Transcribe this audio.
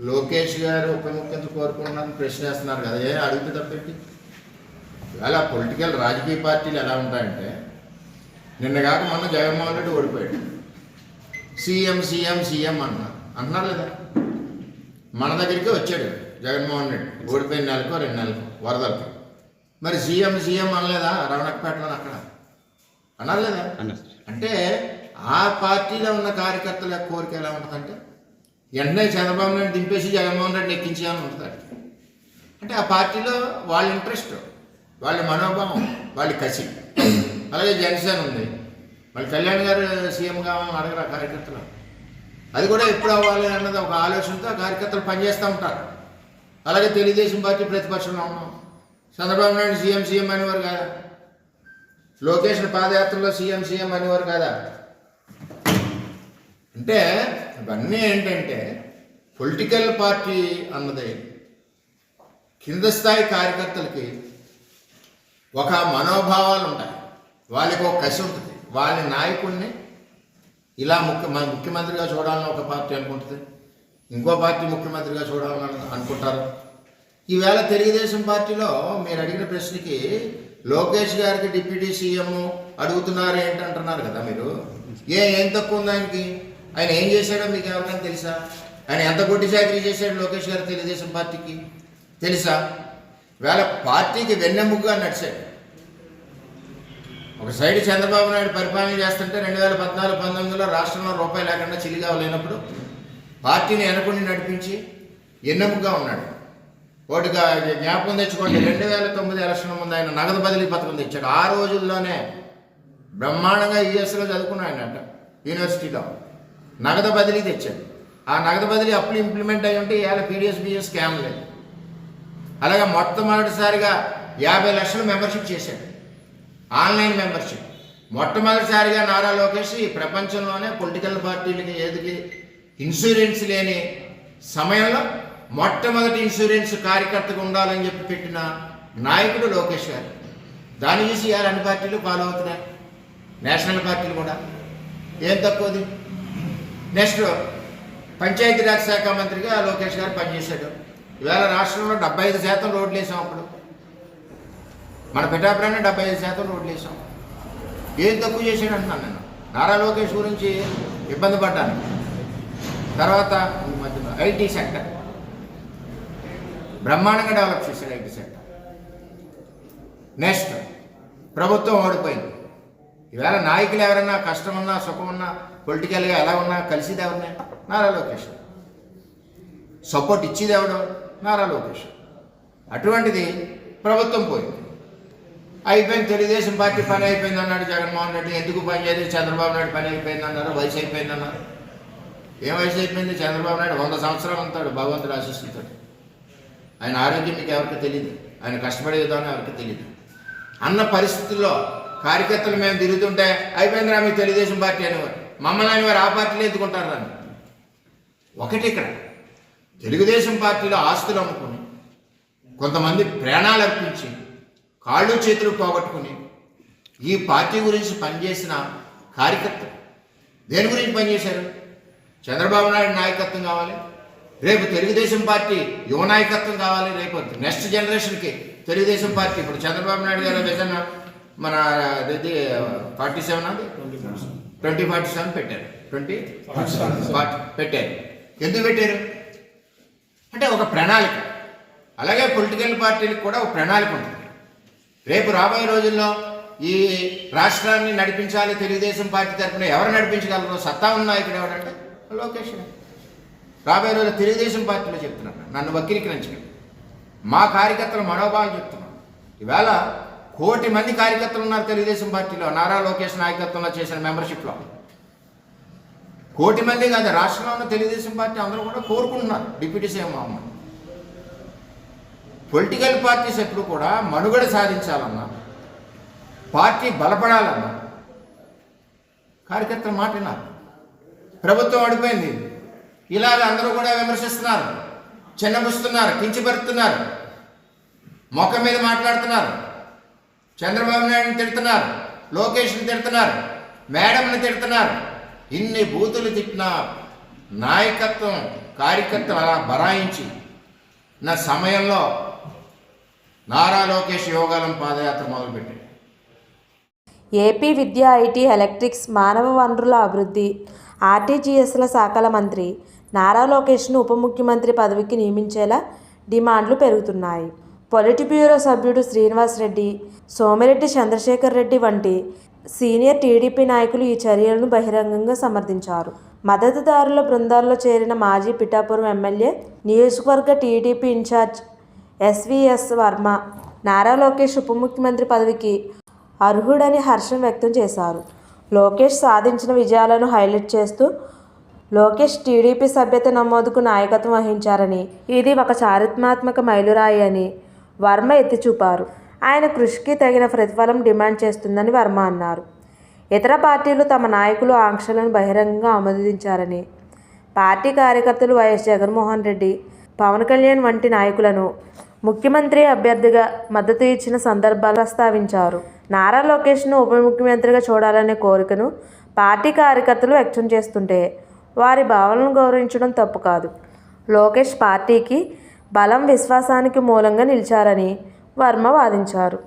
లోకేష్ గారు ఉప ముఖ్యమంత్రి కోరుకుంటున్నారని ప్రశ్న వేస్తున్నారు కదా, ఏ అడిగితే తప్పేంటి? ఇవాళ పొలిటికల్ రాజకీయ పార్టీలు ఎలా ఉంటాయంటే, నిన్నగాక మొన్న జగన్మోహన్ రెడ్డి ఓడిపోయాడు, సీఎం సీఎం సీఎం అంటున్నారు లేదా? మన దగ్గరికి వచ్చాడు జగన్మోహన్ రెడ్డి ఓడిపోయిన నెలకో 2 నెలలకు వరదలకి, మరి సీఎం సీఎం అనలేదా? రమణపేటలో అక్కడ అన్నారు లేదా? అంటే ఆ పార్టీలో ఉన్న కార్యకర్తల కోరిక ఎలా ఉంటుందంటే, వెంటనే చంద్రబాబు నాయుడు దింపేసి జగన్మోహన్ రెడ్డి ఎక్కించాలని ఉంటుంది. అంటే ఆ పార్టీలో వాళ్ళ ఇంట్రెస్ట్, వాళ్ళ మనోభావం, వాళ్ళ కసి. అలాగే జనసేన ఉంది, మళ్ళీ కళ్యాణ్ గారు సీఎం కావాలని అడగరా కార్యకర్తలు? అది కూడా ఎప్పుడు అవ్వాలి అన్నది ఒక ఆలోచనతో ఆ కార్యకర్తలు పనిచేస్తూ ఉంటారు. అలాగే తెలుగుదేశం పార్టీ ప్రతిపక్షంలో ఉన్నాం, చంద్రబాబు నాయుడు సీఎం సీఎం అనేవారు కాదా? లోకేష్ పాదయాత్రలో సీఎం సీఎం అనేవారు కాదా? అంటే ఇవన్నీ ఏంటంటే, పొలిటికల్ పార్టీ అన్నది కింద స్థాయి కార్యకర్తలకి ఒక మనోభావాలు ఉంటాయి, వాళ్ళకి ఒక కసి ఉంటుంది. వాళ్ళ నాయకుడిని ఇలా ముఖ్యమంత్రిగా చూడాలని ఒక పార్టీ అనుకుంటుంది, ఇంకో పార్టీ ముఖ్యమంత్రిగా చూడాలని అనుకుంటారు. ఈవేళ తెలుగుదేశం పార్టీలో మీరు అడిగిన ప్రశ్నకి లోకేష్ గారికి డిప్యూటీ సీఎం అడుగుతున్నారు ఏంటంటున్నారు కదా మీరు. ఏం తక్కువ ఉంది ఆయనకి? ఆయన ఏం చేశాడో మీకు ఎవరికైనా తెలుసా? ఆయన ఎంత గొడ్డి చాకరీ చేశాడు లోకేష్ గారు తెలుగుదేశం పార్టీకి తెలుసా? వేళ పార్టీకి వెన్నెముగ్గా నడిచాడు. ఒక సైడ్ చంద్రబాబు నాయుడు పరిపాలన చేస్తుంటే 2014-19లో రాష్ట్రంలో రూపాయి లేకుండా చిల్లిగా లేనప్పుడు పార్టీని వెనకుండి నడిపించి ఎన్నెముగ్గా ఉన్నాడు. ఒకటిగా జ్ఞాపకం తెచ్చుకోండి, 2009 ఎలక్షన్ ముందు ఆయన నగదు బదిలీ పథకం తెచ్చాడు. ఆ రోజుల్లోనే బ్రహ్మాండంగా యూఎస్లో చదువుకున్నాయనట, యూనివర్సిటీలో నగదు బదిలీ తెచ్చాడు. ఆ నగదు బదిలీ అప్పులు ఇంప్లిమెంట్ అయ్యి ఉంటే ఇవాళ పీడిఎస్బిఎస్ స్కామ్ లేదు. అలాగే మొట్టమొదటిసారిగా 50 లక్షలు మెంబర్షిప్ చేశాడు, ఆన్లైన్ మెంబర్షిప్. మొట్టమొదటిసారిగా నారా లోకేష్ ఈ ప్రపంచంలోనే పొలిటికల్ పార్టీలకి ఏదికి ఇన్సూరెన్స్ లేని సమయంలో మొట్టమొదటి ఇన్సూరెన్స్ కార్యకర్తగా ఉండాలని చెప్పి పెట్టిన నాయకుడు లోకేష్ గారు. దాన్ని చూసి ఇవాళ అన్ని పార్టీలు ఫాలో అవుతున్నాయి, నేషనల్ పార్టీలు కూడా. ఏం తక్కువది? నెక్స్ట్ పంచాయతీరాజ్ శాఖ మంత్రిగా లోకేష్ గారు పనిచేశాడు. ఇవాళ రాష్ట్రంలో 75% రోడ్లు వేసాం. అప్పుడు మన పిఠాపురాన్ని 75% రోడ్లు వేసాం. ఏం తక్కువ చేశాడు అంటున్నాను నేను. నారా లోకేష్ గురించి ఇబ్బంది పడ్డాను. తర్వాత ఈ మధ్యలో ఐటీ సెక్టర్ బ్రహ్మాండంగా డెవలప్ చేశాడు, ఐటీ సెక్టర్. నెక్స్ట్ ప్రభుత్వం ఓడిపోయింది. ఈవేళ నాయకులు ఎవరన్నా కష్టం ఉన్నా సుఖం ఉన్నా పొలిటికల్గా ఎలా ఉన్నా కలిసిది ఎవరిని? నారా లోకేష్. సపోర్ట్ ఇచ్చేది ఎవడు? నారా లోకేష్. అటువంటిది ప్రభుత్వం పోయింది, అయిపోయింది. తెలుగుదేశం పార్టీ పని అయిపోయింది అన్నాడు జగన్మోహన్ రెడ్డి. ఎందుకు పని చేయలేదు? చంద్రబాబు నాయుడు పని అయిపోయింది అన్నారు, వయసు అయిపోయింది అన్నారు. ఏం వయసు అయిపోయింది? చంద్రబాబు నాయుడు 100 సంవత్సరాలు ఉంటాడు భగవంతుడు ఆశిస్తుంటాడు. ఆయన ఆరోగ్యం మీకు ఎవరికి తెలియదు, ఆయన కష్టపడే విధానం ఎవరికి తెలియదు. అన్న పరిస్థితుల్లో కార్యకర్తలు మేము తిరుగుతుంటే అయిపోయిందిరా మీ తెలుగుదేశం పార్టీ అనేవారు. మమ్మల్ని అని వారు ఆ పార్టీలో ఎత్తుకుంటారు. దాన్ని ఒకటి ఇక్కడ తెలుగుదేశం పార్టీలో ఆస్తులు అమ్ముకుని కొంతమంది ప్రాణాలు అర్పించి కాళ్ళు చేతులు పోగొట్టుకుని ఈ పార్టీ గురించి పనిచేసిన కార్యకర్తలు దేని గురించి పనిచేశారు? చంద్రబాబు నాయుడు నాయకత్వం కావాలి, రేపు తెలుగుదేశం పార్టీ యువ నాయకత్వం కావాలి, రేపు నెక్స్ట్ జనరేషన్కి తెలుగుదేశం పార్టీ. ఇప్పుడు చంద్రబాబు నాయుడు గారు విజన్ మన 47 అది 2047 పెట్టారు, 2040 పెట్టారు. ఎందుకు పెట్టారు అంటే ఒక ప్రణాళిక. అలాగే పొలిటికల్ పార్టీలకు కూడా ఒక ప్రణాళిక ఉంటుంది. రేపు రాబోయే రోజుల్లో ఈ రాష్ట్రాన్ని నడిపించాలి తెలుగుదేశం పార్టీ తరఫున ఎవరు నడిపించగలరు? సత్తా ఉన్న నాయకుడు ఎవరంటే లోకేష్. రాబోయే రోజుల్లో తెలుగుదేశం పార్టీలో చెప్తున్నాను, నన్ను వక్రీకరించండి, మా కార్యకర్తల మనోభావాలు చెప్తున్నాను. ఈవేళ 1 కోటి మంది కార్యకర్తలు ఉన్నారు తెలుగుదేశం పార్టీలో, నారా లోకేష్ నాయకత్వంలో చేసిన మెంబర్షిప్లో. 1 కోటి మంది కాదు, రాష్ట్రంలో ఉన్న తెలుగుదేశం పార్టీ అందరూ కూడా కోరుకుంటున్నారు డిప్యూటీ సీఎం అవ్వమని. పొలిటికల్ పార్టీస్ ఎప్పుడు కూడా మనుగడ సాధించాలన్నా, పార్టీ బలపడాలన్నా కార్యకర్తల మాట విన్నారు. ప్రభుత్వం ఓడిపోయింది, ఇలాగ అందరూ కూడా విమర్శిస్తున్నారు, చిన్నబుస్తున్నారు, కించపరుస్తున్నారు, మొక్క మీద మాట్లాడుతున్నారు, చంద్రబాబు నాయుడుని తిడుతున్నారు, లోకేష్ని తిడుతున్నారు, మేడంని తిడుతున్నారు. ఇన్ని బూతులు తిట్టిన నాయకత్వం కార్యకర్తలు అలా బరాయించి నా సమయంలో నారా లోకేష్ యోగాలం పాదయాత్ర మొదలుపెట్టాడు. ఏపీ విద్యా, ఐటీ, ఎలక్ట్రిక్స్, మానవ వనరుల అభివృద్ధి, ఆర్టీజీఎస్ల శాఖల మంత్రి నారా లోకేష్ను ఉప ముఖ్యమంత్రి పదవికి నియమించేలా డిమాండ్లు పెరుగుతున్నాయి. పొలిట్ బ్యూరో సభ్యుడు శ్రీనివాస్ రెడ్డి, సోమిరెడ్డి చంద్రశేఖర్ రెడ్డి వంటి సీనియర్ టీడీపీ నాయకులు ఈ చర్యలను బహిరంగంగా సమర్థించారు. మద్దతుదారుల బృందాల్లో చేరిన మాజీ పిఠాపురం ఎమ్మెల్యే, నియోజకవర్గ TDP in charge SVS Varma Nara Lokesh ఉప ముఖ్యమంత్రి పదవికి అర్హుడని హర్షం వ్యక్తం చేశారు. లోకేష్ సాధించిన విజయాలను హైలైట్ చేస్తూ లోకేష్ టీడీపీ సభ్యత నమోదుకు నాయకత్వం వహించారని, ఇది ఒక చారిత్రాత్మక మైలురాయి అని వర్మ ఎత్తిచూపారు. ఆయన కృషికి తగిన ప్రతిఫలం డిమాండ్ చేస్తుందని వర్మ అన్నారు. ఇతర పార్టీలు తమ నాయకులు ఆంక్షలను బహిరంగంగా ఆమోదించారని, పార్టీ కార్యకర్తలు వైఎస్ జగన్మోహన్ రెడ్డి, పవన్ కళ్యాణ్ వంటి నాయకులను ముఖ్యమంత్రి అభ్యర్థిగా మద్దతు ఇచ్చిన సందర్భాలు ప్రస్తావించారు. నారా లోకేష్ను ఉప ముఖ్యమంత్రిగా చూడాలనే కోరికను పార్టీ కార్యకర్తలు వ్యక్తం చేస్తుంటే వారి భావనలను గౌరవించడం తప్పు కాదు. లోకేష్ పార్టీకి బలం, విశ్వాసానికి మూలంగా నిలిచారని వర్మ వాదించారు.